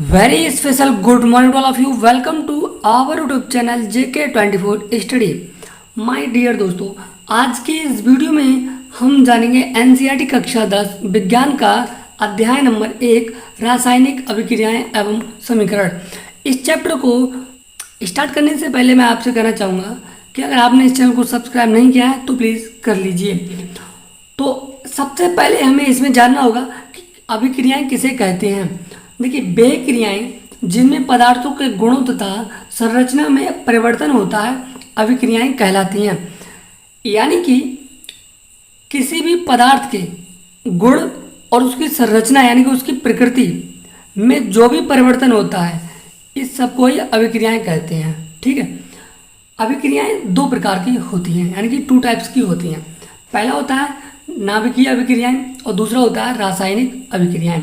Very special good morning all of you. Welcome to our YouTube channel JK24 study. My dear दोस्तों, आज के इस video में हम जानेंगे एनसीईआरटी कक्षा 10 विज्ञान का अध्याय नंबर 1 रासायनिक अभिक्रियाएं एवं समीकरण। इस चैप्टर को स्टार्ट करने से पहले मैं आपसे कहना चाहूँगा कि अगर आपने इस चैनल को सब्सक्राइब नहीं किया है तो प्लीज़ कर लीजिए। तो सबसे पहले हमें इसमें जानना होगा कि अभिक्रियाएं किसे कहते हैं। देखिए, वे क्रियाएं जिनमें पदार्थों के गुणों तथा संरचना में परिवर्तन होता है अभिक्रियाएं कहलाती हैं। यानी कि किसी भी पदार्थ के गुण और उसकी संरचना यानी कि उसकी प्रकृति में जो भी परिवर्तन होता है इस सबको ही अभिक्रियाएं कहते हैं। ठीक है, अभिक्रियाएं दो प्रकार की होती हैं, यानी कि 2 टाइप्स की होती हैं। पहला होता है नाभिकीय अभिक्रियाएं और दूसरा होता है रासायनिक अभिक्रियाएं।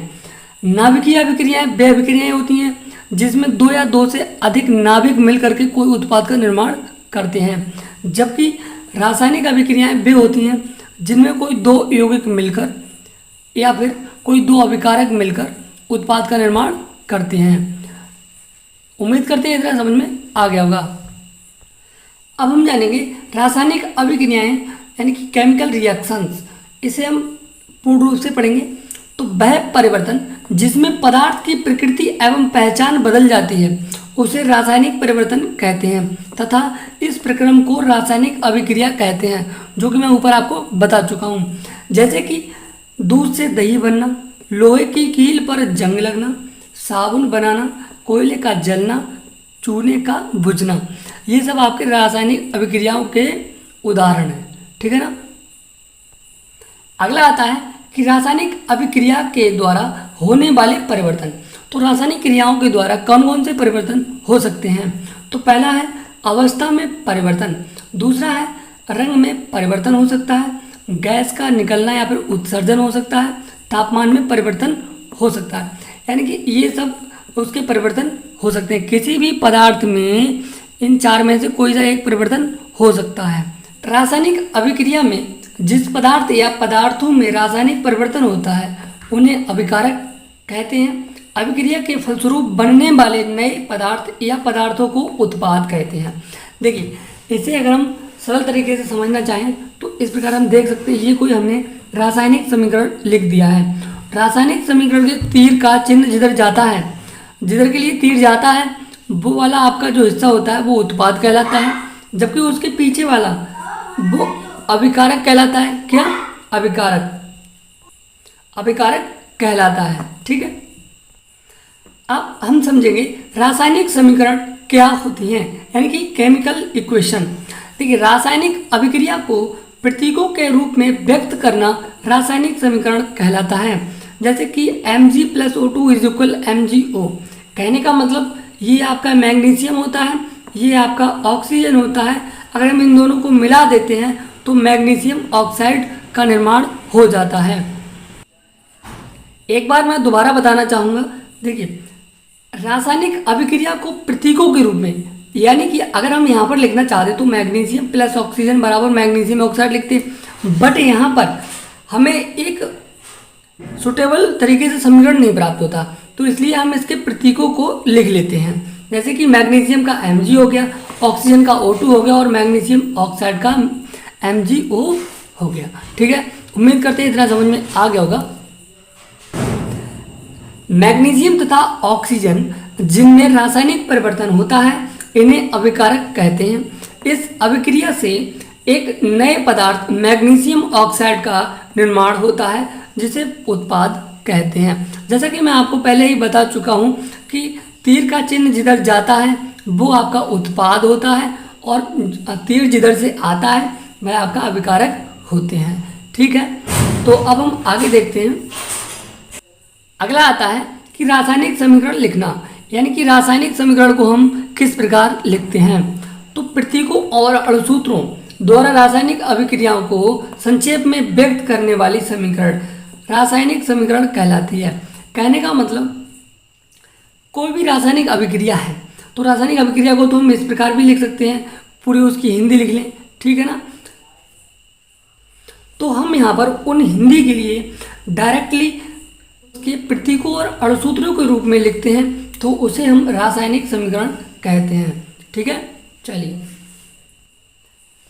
नाभिकीय अभिक्रियाएं वे अभिक्रियाएं होती हैं जिसमें 2 या 2 से अधिक नाभिक मिलकर के कोई उत्पाद का निर्माण करते हैं, जबकि रासायनिक अभिक्रियाएं वे होती हैं जिनमें कोई 2 यौगिक मिलकर या फिर कोई 2 अभिकारक मिलकर उत्पाद का निर्माण करते हैं। उम्मीद करते हैं इतना समझ में आ गया होगा। अब हम जानेंगे रासायनिक अभिक्रियाएं यानी कि केमिकल रिएक्शंस। इसे हम पूर्ण रूप से पढ़ेंगे। तो वह परिवर्तन जिसमें पदार्थ की प्रकृति एवं पहचान बदल जाती है उसे रासायनिक परिवर्तन कहते हैं तथा इस प्रक्रम को रासायनिक अभिक्रिया कहते हैं, जो कि मैं ऊपर आपको बता चुका हूँ। जैसे कि दूध से दही बनना, लोहे की कील पर जंग लगना, साबुन बनाना, कोयले का जलना, चूने का बुझना, ये सब आपके रासायनिक अभिक्रियाओं के उदाहरण हैं। ठीक है ना। अगला आता है कि रासायनिक अभिक्रिया के द्वारा होने वाले परिवर्तन। तो रासायनिक क्रियाओं के द्वारा कौन कौन से परिवर्तन हो सकते हैं। तो पहला है अवस्था में परिवर्तन, दूसरा है रंग में परिवर्तन हो सकता है, गैस का निकलना या फिर उत्सर्जन हो सकता है, तापमान में परिवर्तन हो सकता है। यानी कि ये सब उसके परिवर्तन हो सकते हैं। किसी भी पदार्थ में इन 4 में से कोई सा एक परिवर्तन हो सकता है। रासायनिक अभिक्रिया में जिस पदार्थ या पदार्थों में रासायनिक परिवर्तन होता है उन्हें अभिकारक कहते हैं। अभिक्रिया के फलस्वरूप बनने वाले नए पदार्थ या पदार्थों को उत्पाद कहते हैं। देखिए, इसे अगर हम सरल तरीके से समझना चाहें तो इस प्रकार हम देख सकते हैं, ये कोई हमने रासायनिक समीकरण लिख दिया है। रासायनिक समीकरण के तीर का चिन्ह जिधर जाता है, जिधर के लिए तीर जाता है वो वाला आपका जो हिस्सा होता है वो उत्पाद कहलाता है, जबकि उसके पीछे वाला वो अभिकारक कहलाता है। क्या? अभिकारक कहलाता है। ठीक है। अब हम समझेंगे रासायनिक समीकरण क्या होती हैं, यानी कि केमिकल इक्वेशन। देखिए, रासायनिक अभिक्रिया को प्रतीकों के रूप में व्यक्त करना रासायनिक समीकरण कहलाता है। जैसे कि Mg+O2 = MgO। कहने का मतलब ये आपका मैग्नीशियम होता है, ये आपका ऑक्सीजन होता है। अगर हम इन दोनों को मिला देते हैं तो मैग्नीशियम ऑक्साइड का निर्माण हो जाता है। एक बार मैं दोबारा बताना चाहूँगा। देखिए, रासायनिक अभिक्रिया को प्रतीकों के रूप में, यानी कि अगर हम यहाँ पर लिखना चाहते तो मैग्नीशियम प्लस ऑक्सीजन बराबर मैग्नीशियम ऑक्साइड लिखते, बट यहाँ पर हमें एक सुटेबल तरीके से समीकरण नहीं प्राप्त होता, तो इसलिए हम इसके प्रतीकों को लिख लेते हैं। जैसे कि मैग्नीशियम का Mg हो गया, ऑक्सीजन का O2 हो गया और मैग्नीशियम ऑक्साइड का MgO हो गया। ठीक है, उम्मीद करते हैं इतना समझ में आ गया होगा। मैग्नीशियम तथा ऑक्सीजन जिनमें रासायनिक परिवर्तन होता है इन्हें अभिकारक कहते हैं। इस अभिक्रिया से एक नए पदार्थ मैग्नीशियम ऑक्साइड का निर्माण होता है जिसे उत्पाद कहते हैं। जैसा कि मैं आपको पहले ही बता चुका हूँ कि तीर का चिन्ह जिधर जाता है वो आपका उत्पाद होता है और तीर जिधर से आता है वह आपका अभिकारक होते हैं। ठीक है, तो अब हम आगे देखते हैं। अगला आता है कि रासायनिक समीकरण लिखना, यानी कि रासायनिक समीकरण को हम किस प्रकार लिखते हैं। तो प्रतीकों और अणुसूत्रों द्वारा रासायनिक अभिक्रियाओं को संक्षेप में व्यक्त करने वाली समीकरण रासायनिक समीकरण कहलाती है। कहने का मतलब कोई भी रासायनिक अभिक्रिया है तो रासायनिक अभिक्रिया को तो हम इस प्रकार भी लिख सकते हैं, पूरी उसकी हिंदी लिख लें। ठीक है ना। तो हम यहाँ पर उन हिंदी के लिए डायरेक्टली के प्रतीकों और अणुसूत्रों के रूप में लिखते हैं तो उसे हम रासायनिक समीकरण कहते हैं। ठीक है, चलिए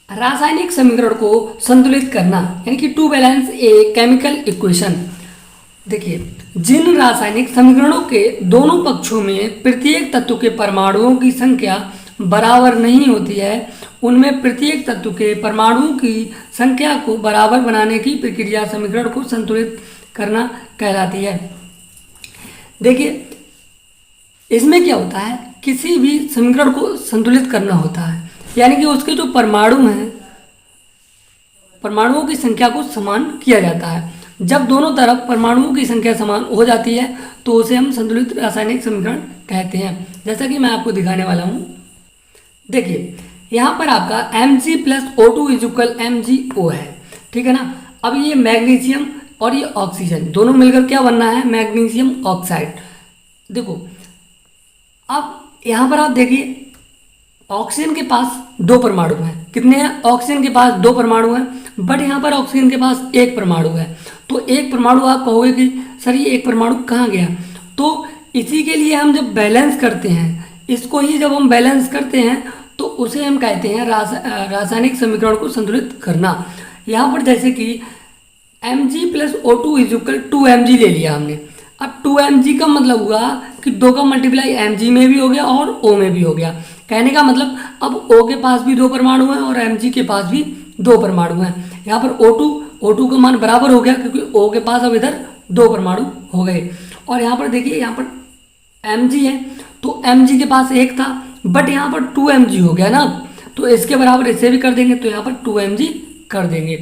रासायनिक समीकरण को संतुलित करना यानी कि to balance a chemical equation. देखिए, जिन रासायनिक समीकरणों के दोनों पक्षों में प्रत्येक तत्व के परमाणुओं की संख्या बराबर नहीं होती है, उनमें प्रत्येक तत्व के परमाणुओं की संख्या को बराबर बनाने की प्रक्रिया समीकरण को संतुलित करना कहलाती है। देखिए, इसमें क्या होता है, किसी भी समीकरण को संतुलित करना होता है, यानी कि उसके जो परमाणु हैं, परमाणुओं की संख्या को समान किया जाता है। जब दोनों तरफ परमाणुओं की संख्या समान हो जाती है तो उसे हम संतुलित रासायनिक समीकरण कहते हैं, जैसा कि मैं आपको दिखाने वाला हूँ। देखिए, यहाँ पर आपका Mg plus O2 is equal MgO है। ठीक है ना। अब ये मैग्नीशियम और ये ऑक्सीजन दोनों मिलकर क्या बनना है, मैग्नीशियम ऑक्साइड। देखो, अब यहाँ पर आप देखिए, ऑक्सीजन के पास दो परमाणु हैं। कितने हैं, ऑक्सीजन के पास दो परमाणु हैं, बट यहाँ पर ऑक्सीजन के पास एक परमाणु है। तो एक परमाणु आप कहोगे कि सर ये एक परमाणु कहाँ गया, तो इसी के लिए हम जब बैलेंस करते हैं, इसको ही जब हम बैलेंस करते हैं तो उसे हम कहते हैं रासायनिक समीकरण को संतुलित करना। यहाँ पर जैसे कि Mg plus O2 is equal 2Mg ले लिया हमने। अब 2Mg का मतलब हुआ कि दो का मल्टीप्लाई Mg में भी हो गया और O में भी हो गया। कहने का मतलब अब O के पास भी दो परमाणु हैं और Mg के पास भी दो परमाणु हैं। यहाँ पर O2 का मान बराबर हो गया क्योंकि O के पास अब इधर दो परमाणु हो गए। और यहाँ पर देखिए, यहाँ पर Mg है तो Mg के पास एक था, बट यहाँ पर 2Mg हो गया ना, तो इसके बराबर इसे भी कर देंगे, तो यहाँ पर 2Mg कर देंगे।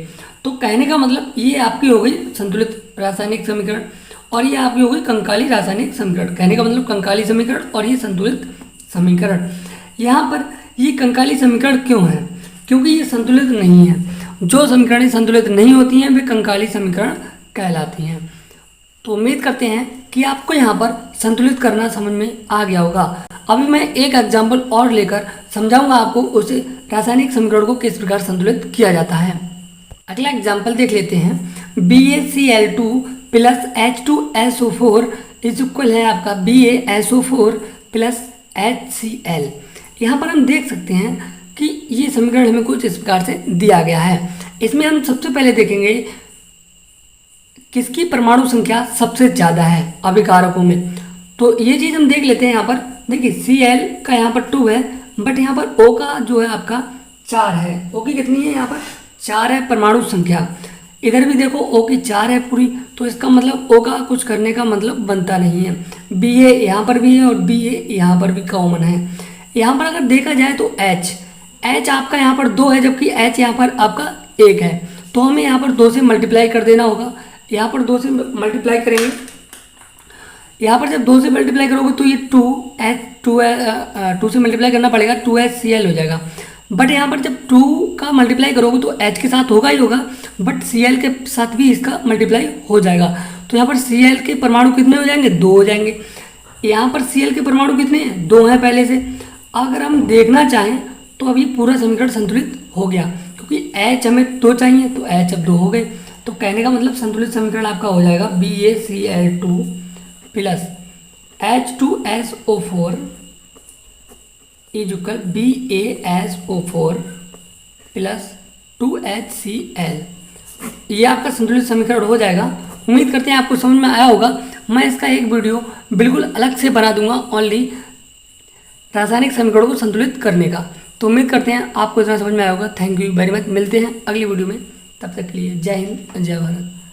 तो कहने का मतलब ये आपकी हो गई संतुलित रासायनिक समीकरण और ये आपकी हो गई कंकाली रासायनिक समीकरण। कहने का मतलब कंकाली समीकरण और ये संतुलित समीकरण। यहाँ पर ये कंकाली समीकरण क्यों है, क्योंकि ये संतुलित नहीं है। जो समीकरणें संतुलित नहीं होती हैं वे कंकाली समीकरण कहलाती हैं। तो उम्मीद करते हैं कि आपको यहाँ पर संतुलित करना समझ में आ गया होगा। अभी मैं एक एग्जाम्पल और लेकर समझाऊंगा आपको उसे रासायनिक समीकरण को किस प्रकार संतुलित किया जाता है। अगला एग्जाम्पल देख लेते हैं। BaCl2 plus H2SO4 is equal है आपका BaSO4 प्लस HCl। यहाँ पर हम देख सकते हैं कि ये समीकरण हमें कुछ इस प्रकार से दिया गया है। इसमें हम सबसे पहले देखेंगे किसकी परमाणु संख्या सबसे ज़्यादा है अभिकारकों में। तो ये चीज़ हम देख लेते हैं। यहाँ पर देखिए, Cl का यहाँ पर 2 है, बट यहाँ पर O का जो है आपका 4 है। O की कितनी है, यहाँ पर 4 है परमाणु संख्या। इधर भी देखो O की 4 है पूरी, तो इसका मतलब O का कुछ करने का मतलब बनता नहीं है। Ba यहाँ पर भी है और Ba यहाँ पर भी कॉमन है। यहाँ पर अगर देखा जाए तो H आपका यहाँ पर 2 है, जबकि H यहाँ पर आपका 1 है। तो हमें यहाँ पर 2 से मल्टीप्लाई कर देना होगा। यहाँ पर 2 से मल्टीप्लाई करेंगे, यहाँ पर जब 2 से मल्टीप्लाई करोगे तो ये 2 से मल्टीप्लाई करना पड़ेगा, 2HCl हो जाएगा। बट यहाँ पर जब 2 का मल्टीप्लाई करोगे तो H के साथ होगा ही होगा, बट Cl के साथ भी इसका मल्टीप्लाई हो जाएगा। तो यहाँ पर Cl के परमाणु कितने हो जाएंगे, 2 हो जाएंगे। यहाँ पर Cl के परमाणु कितने हैं, 2 हैं पहले से। अगर हम देखना चाहें तो अभी पूरा समीकरण संतुलित हो गया, क्योंकि H हमें 2 चाहिए तो H अब 2 हो गए। तो कहने का मतलब संतुलित समीकरण आपका हो जाएगा BaCl2 plus H2SO4 is equal BaSO4 plus 2HCl। ये आपका संतुलित समीकरण हो जाएगा। उम्मीद करते हैं आपको समझ में आया होगा। मैं इसका एक वीडियो बिल्कुल अलग से बना दूंगा ओनली रासायनिक समीकरणों को संतुलित करने का। तो उम्मीद करते हैं आपको इतना समझ में आया होगा। Thank you very much. मिलते हैं अगली वीडियो में, तब तक के लिए जय हिंद जय भारत।